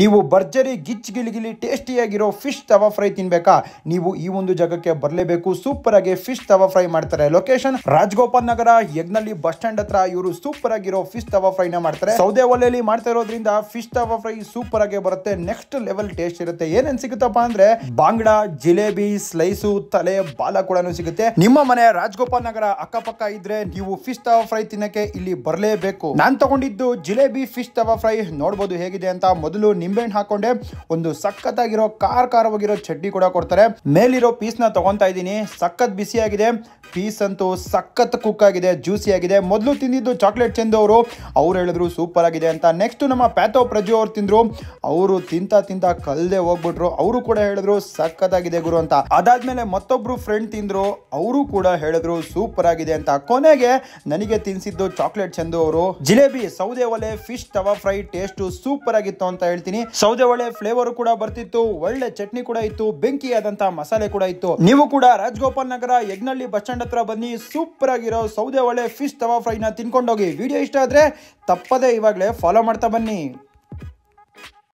ನೀವು ಭರ್ಜರಿ ಗಿಚ್ ಗಿಲಿಗಿಲಿ ಟೇಸ್ಟಿಯಾಗಿರೋ ಫಿಶ್ ತವಾ ಫ್ರೈ ತಿನ್ಬೇಕಾ? ನೀವು ಈ ಒಂದು ಜಾಗಕ್ಕೆ ಬರಲೇಬೇಕು. ಸೂಪರ್ ಆಗಿ ಫಿಶ್ ತವಾ ಫ್ರೈ ಮಾಡ್ತಾರೆ. ಲೊಕೇಶನ್ ರಾಜಗೋಪಾಲ್ ನಗರ ಯಗ್ನಳ್ಳಿ ಬಸ್ ಸ್ಟ್ಯಾಂಡ್ ಹತ್ರ ಇವರು ಸೂಪರ್ ಆಗಿರೋ ಫಿಶ್ ತವಾ ಫ್ರೈ ನ ಮಾಡ್ತಾರೆ. ಸೌದೆ ಒಲೆಯಲ್ಲಿ ಮಾಡ್ತಾ ಇರೋದ್ರಿಂದ ಫಿಶ್ ತವಾ ಫ್ರೈ ಸೂಪರ್ ಆಗಿ ಬರುತ್ತೆ. ನೆಕ್ಸ್ಟ್ ಲೆವೆಲ್ ಟೇಸ್ಟ್ ಇರುತ್ತೆ. ಏನೇನ್ ಸಿಗುತ್ತಪ್ಪ ಅಂದ್ರೆ ಬಾಂಗ್ಡಾ, ಜಿಲೇಬಿ, ಸ್ಲೈಸು, ತಲೆ, ಬಾಲ ಕೂಡ ಸಿಗುತ್ತೆ. ನಿಮ್ಮ ಮನೆ ರಾಜಗೋಪಾಲ್ ನಗರ ಅಕ್ಕಪಕ್ಕ ಇದ್ರೆ ನೀವು ಫಿಶ್ ತವಾ ಫ್ರೈ ತಿನ್ನಕ್ಕೆ ಇಲ್ಲಿ ಬರಲೇಬೇಕು. ನಾನ್ ತಗೊಂಡಿದ್ದು ಜಿಲೇಬಿ ಫಿಶ್ ತವಾ ಫ್ರೈ. ನೋಡಬಹುದು ಹೇಗಿದೆ ಅಂತ. ಮೊದಲು ನಿಂಬೆಹಣ್ಣು ಹಾಕೊಂಡೆ ಒಂದು ಸಖತ್ತಾಗಿರೋ ಖಾರವಾಗಿರೋ ಚಟ್ನಿ ಕೂಡ ಕೊಡ್ತಾರೆ. ಮೇಲಿರೋ ಪೀಸ್ ನ ತಗೊಂತಾ ಇದ್ದೀನಿ. ಸಖತ್ ಬಿಸಿ ಆಗಿದೆ. ಪೀಸ್ ಅಂತೂ ಸಖತ್ ಕುಕ್ ಆಗಿದೆ, ಜ್ಯೂಸಿ ಆಗಿದೆ. ಮೊದಲು ತಿಂದಿದ್ದು ಚಾಕ್ಲೇಟ್ ಚಂದು ಅವ್ರು ಹೇಳಿದ್ರು ಸೂಪರ್ ಆಗಿದೆ ಅಂತ. ನೆಕ್ಸ್ಟ್ ನಮ್ಮ ಪ್ಯಾಥೋ ಪ್ರಜು ಅವ್ರು ತಿಂದ್ರು. ಅವರು ತಿಂತ ಕಲ್ದೆ ಹೋಗ್ಬಿಟ್ರು. ಅವರು ಕೂಡ ಹೇಳಿದ್ರು ಸಖತ್ತಾಗಿದೆ ಗುರು ಅಂತ. ಅದಾದ್ಮೇಲೆ ಮತ್ತೊಬ್ರು ಫ್ರೆಂಡ್ ತಿಂದ್ರು. ಅವರು ಕೂಡ ಹೇಳಿದ್ರು ಸೂಪರ್ ಆಗಿದೆ ಅಂತ. ಕೊನೆಗೆ ನನಗೆ ತಿನ್ಸಿದ್ದು ಚಾಕ್ಲೇಟ್ ಚಂದು ಅವರು ಜಿಲೇಬಿ ಸೌದೆ ಒಲೆ ಫಿಶ್ ತವಾ ಫ್ರೈ ಟೇಸ್ಟ್ ಸೂಪರ್ ಆಗಿತ್ತು ಅಂತ ಹೇಳ್ತೀನಿ. ಸೌದೆ ಒಲೆ ಫ್ಲೇವರ್ ಕೂಡ ಬರ್ತಿತ್ತು, ಒಳ್ಳೆ ಚಟ್ನಿ ಕೂಡ ಇತ್ತು, ಬೆಂಕಿಯಾದಂತಹ ಮಸಾಲೆ ಕೂಡ ಇತ್ತು. ನೀವು ಕೂಡ ರಾಜಗೋಪಾಲ್ ನಗರ ಯಗ್ನಳ್ಳಿ ಬಸ್ ಸ್ಟ್ಯಾಂಡ್ ಹತ್ರ ಬನ್ನಿ. ಸೂಪರ್ ಆಗಿರೋ ಸೌದೆ ಒಲೆ ಫಿಶ್ ತವಾ ಫ್ರೈ ನ ತಿನ್ಕೊಂಡೋಗಿ. ವಿಡಿಯೋ ಇಷ್ಟ ಆದ್ರೆ ತಪ್ಪದೆ ಇವಾಗಲೇ ಫಾಲೋ ಮಾಡ್ತಾ ಬನ್ನಿ.